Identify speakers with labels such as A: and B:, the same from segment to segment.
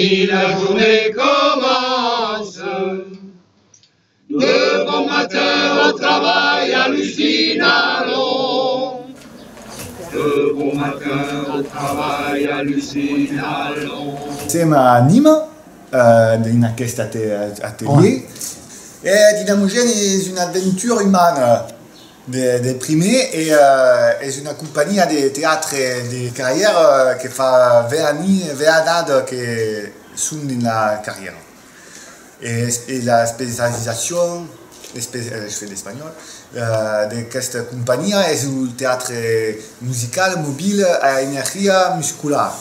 A: et la journée commence. De bon matin au travail hallucinant. De bon matin au travail hallucinant.
B: Siamo a Nîmes, in aquest atelier. Et Dynamogène est une aventure humaine des primés et est une compagnie de théâtre de carrière qui fait 20 ans que sont dans la carrière. Et la spécialisation, je fais l'espagnol, de cette compagnie est le théâtre musical mobile à énergie musculaire.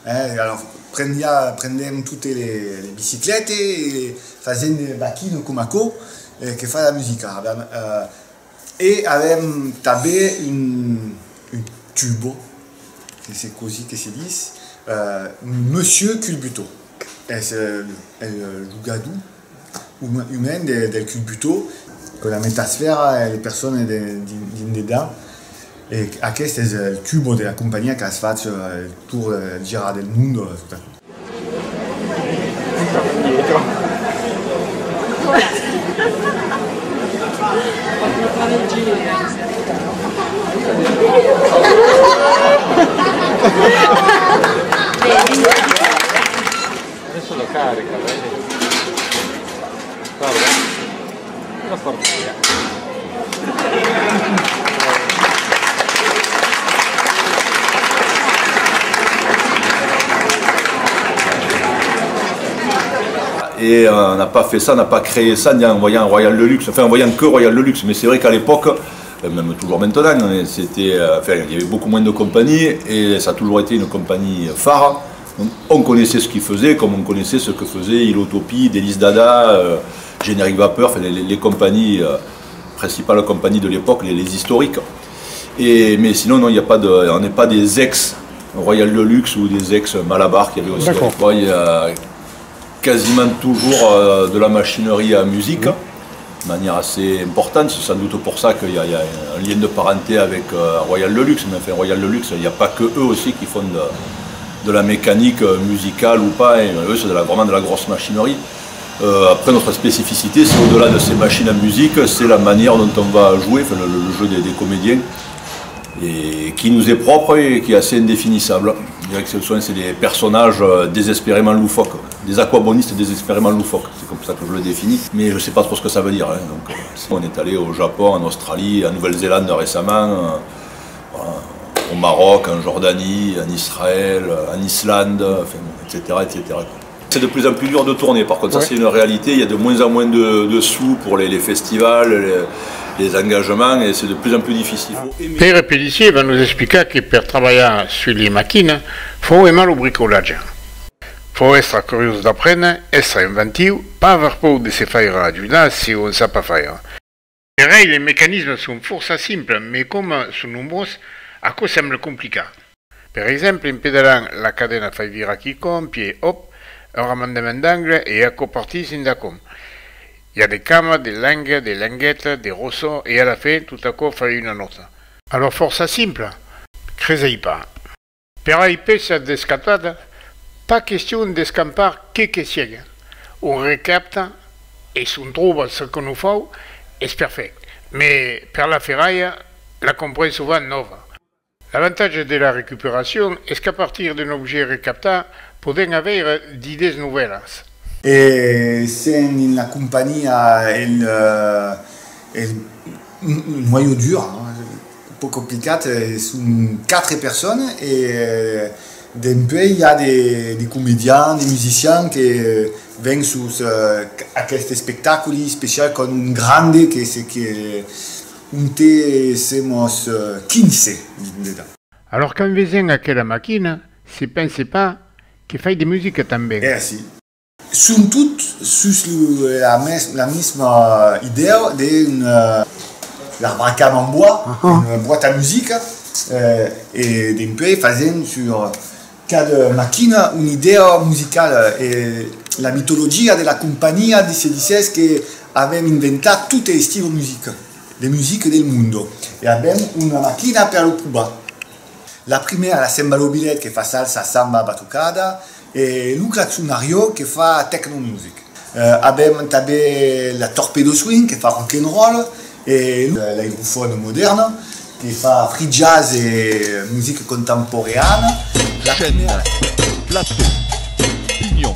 B: Alors, prendiamo toutes les bicyclettes et faisions des bacchines comme Ako qui fait la musique. Et abbiamo tabé un tubo, c'est così che si dit, Monsieur Culbuto. C'est le lugadou humain del Culbuto, con la metasfera e le persone dedans. Et aquest est le tubo de la compagnie qui se fait le tour du giro del mondo.
C: Adesso lo carica, vedi? Guarda, lo porta via.
D: Et on n'a pas fait ça, on n'a pas créé ça en voyant Royal Deluxe, enfin en voyant que Royal Deluxe. Mais c'est vrai qu'à l'époque, même toujours maintenant, il y avait beaucoup moins de compagnies et ça a toujours été une compagnie phare. On connaissait ce qu'ils faisaient comme on connaissait ce que faisait Ilotopie, Délice Dada, Générique Vapeur, enfin, les compagnies, principales compagnies de l'époque, les historiques. Mais sinon, non, on n'est pas des ex-Royal Deluxe ou des ex-Malabar qui avaient aussi. Il y a quasiment toujours de la machinerie à musique, de manière assez importante. C'est sans doute pour ça qu'il y a un lien de parenté avec Royal Deluxe. Mais enfin, Royal Deluxe, il n'y a pas que eux aussi qui font de la mécanique musicale ou pas. Et eux, c'est vraiment de la grosse machinerie. Après, notre spécificité, c'est au-delà de ces machines à musique, c'est la manière dont on va jouer, enfin, le jeu des comédiens, et qui nous est propre et qui est assez indéfinissable. Je dirais que c'est des personnages désespérément loufoques, des aquabonistes désespérément loufoques, c'est comme ça que je le définis, mais je ne sais pas trop ce que ça veut dire. Donc, on est allé au Japon, en Australie, en Nouvelle-Zélande récemment, au Maroc, en Jordanie, en Israël, en Islande, enfin, etc. C'est de plus en plus dur de tourner, par contre, ça c'est une réalité, il y a de moins en moins de sous pour les festivals, les engagements, et c'est de plus en plus difficile.
E: Pierre Pellissier va nous expliquer que pour travailler sur les machines, il faut aimer le bricolage. Il faut être curieux d'apprendre, être inventif, pas avoir peur de se faire du là si on ne sait pas faire. Les mécanismes sont fort simples, mais comme sont nombreux, à quoi semble compliqué. Par exemple, en pédalant la cadena fait virer quiconque, puis hop, un amendement d'angle et à copartis indacom. Il y a des cames, des langues, des languettes, des rossos et à la fin, tout à coup, fait une note. Alors, force simple, creuser pas. Per IP cette descatade, pas question d'escampar que siège. On recapte et si on trouve ce qu'on nous faut, c'est parfait. Mais per la ferraille, la comprend souvent nova. L'avantage de la récupération est qu'à partir d'un objet recapté, poden avoir d'idées nouvelles.
B: Et c'est in la compagnie il noyau dur, un peu compliqué, sont 4 personnes et d'un peu il y a des comédiens, des musiciens qui viennent sur ce spectacle spécial con un grande que c'est que somos 15 dedans.
E: Alors quand vous venez à quelle machine, ne pensez pas qu'il fait des musiques también.
B: Si. Sont toutes sur la même idée l'arbracam en bois, une boîte à musique, et d'un peu faisaient sur cada machine une idée musicale. Et la mythologie de la compagnie se disait qu'avait inventé tous les styles de musique, les musiques du monde. Et avait une machine pour le Cuba. La première, la samba billet qui fait salsa, samba, batucada, e Luca Zunario che fa techno music. Abbiamo anche la Torpedo Swing che fa rock and roll e la Ilufone Moderna che fa free jazz e musica contemporanea.
F: Chêne, plateau, pignon,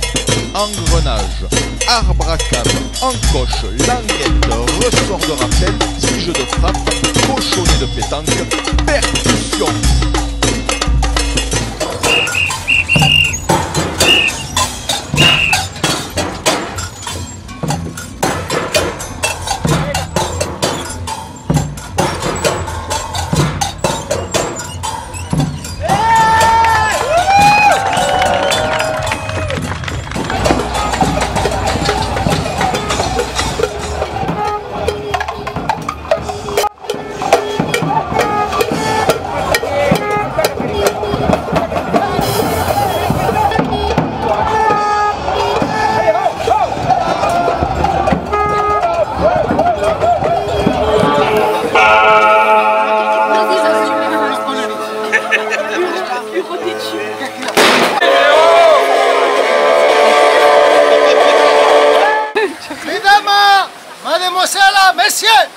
F: engrenage, arbre à câble, encoche, languette, ressort de rappel, tige de frappe, cochonnet de pétanque, percussion.
G: Mademoiselles, messieurs,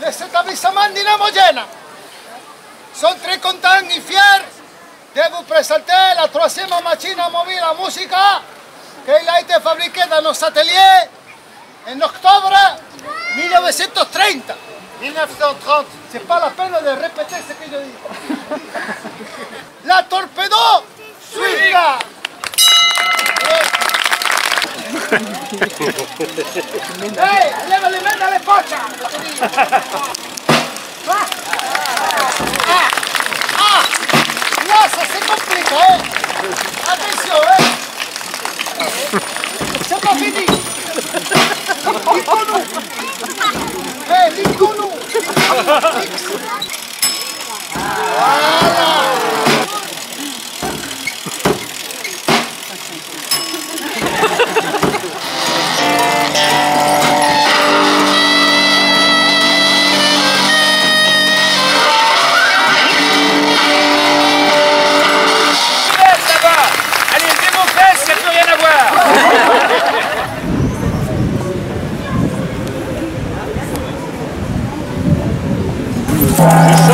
G: les établissements Dynamogène sont très contents et fiers de vous présenter la troisième machine mobile à musique qui a été fabriquée dans nos ateliers en octobre 1930. 1930, c'est pas la peine de répéter ce que je dis. La Torpedo Swing. Hey, leva le mains dans les poches. Là, ça c'est compliqué. Attention, c'est pas fini. Dites-nous. Dites-nous. Voilà.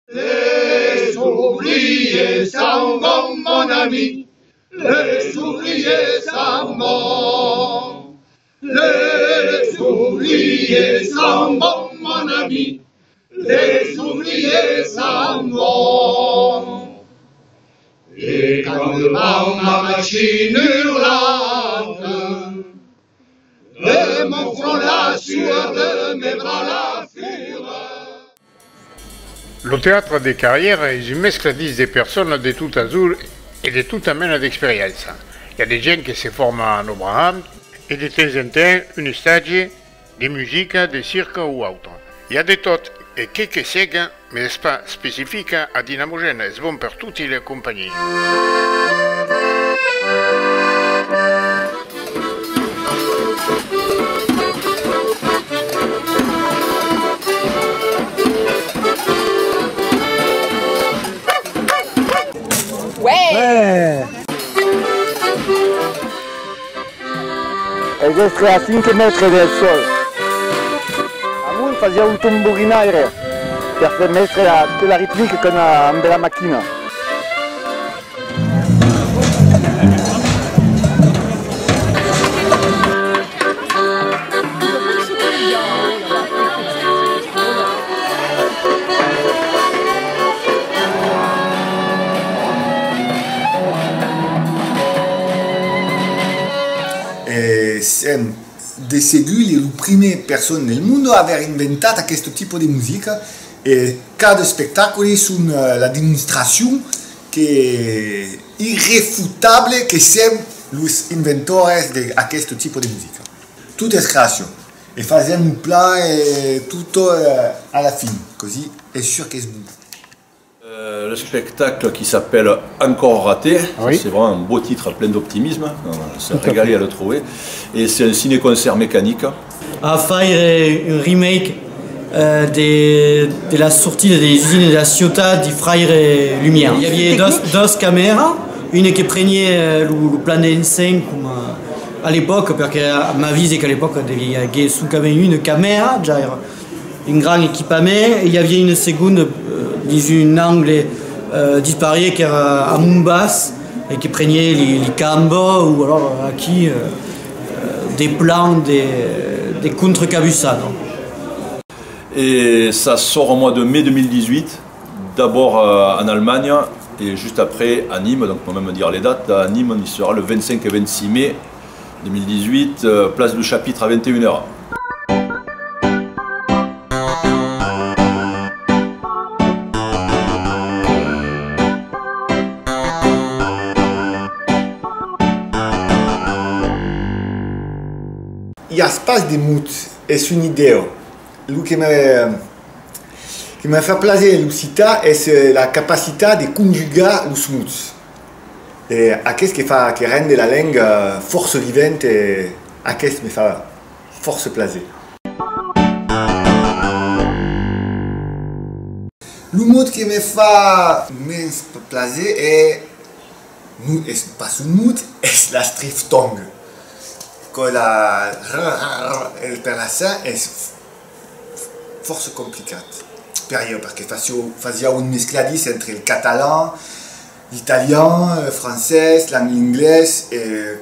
A: Les ouvriers s'en vont, mon ami, les ouvriers s'en vont. Les ouvriers s'en vont, mon ami, les ouvriers s'en vont. Et quand devant ma machine hurlante, de mon front la sueur, de mes bras la fureur.
E: Le théâtre des carrières est une mescladise de personnes de tout azul et de tout amène d'expérience. Il y a des gens qui se forment en Abraham et de temps en temps une stage de musique, de cirque ou autre. Il y a des tots et quelques secs, mais ce n'est pas spécifique à Dynamogène, c'est bon pour toutes les compagnies.
H: Ed essere a 5 metri del sole. Amun fazia un tamburinaire per mettere tutta la ritmica con una bella macchina.
B: De seguir le prime persone nel mondo a aver inventato questo tipo di musica Et cada spectacle sont la démonstration qui est irréfutable que sont les inventors de ce type de musique. Tout est création. Et faisons un plan et tout à la fin. Così è sûr que c'est bon.
D: Le spectacle qui s'appelle Encore raté,
E: Oui.
D: c'est vraiment un beau titre plein d'optimisme, on s'est régalé à le trouver. Et c'est un ciné-concert mécanique.
I: À faire un remake de la sortie des usines de la Ciotat di Frère Lumière. Il y avait deux caméras, une qui prenait le plan d'enceinte comme à l'époque, parce que ma vie c'est qu'à l'époque il y avait sous une caméra, un grand équipement, et il y avait une seconde dans un angle disparu qui était à Mombas et qui prenait les cambos ou alors qui des plans des contre-cabussades.
D: Et ça sort au mois de mai 2018, d'abord en Allemagne et juste après à Nîmes, donc on peut même dire les dates. À Nîmes, il sera le 25 et 26 mai 2018, place du Chapitre à 21h.
B: Il y a espace de mots, c'est une idée. Ce qui me fait plaisir l'Ucita, c'est la capacité de conjuguer les mots. Et qu'est-ce qui rend la langue force vivante et qu'est-ce qui me fait force plaisir. Le mot qui me fait plaisir est pas un mot, c'est la striftong. Que la perlação est force compliquée. Parce que faisait une mescladis entre le catalan, l'italien, le français, l'anglais et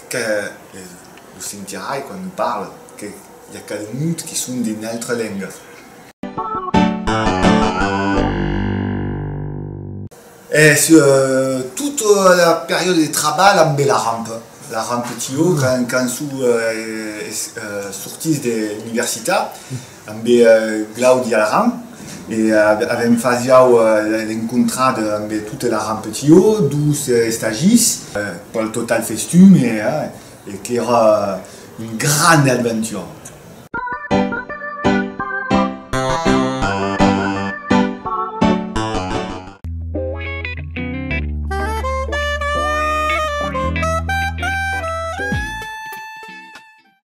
B: que le sentirai quand on parle qu'il y a des mots qui sont d'une autre langue. Et sur toute la période de travail, on la rampe. La rampe Tio, quand sortis de l'université, on a Claudia la rampe. Et avem fait l'encontre de toute la rampe Tio, 12 stagiaires, pour le total festum, et qui era une grande aventure.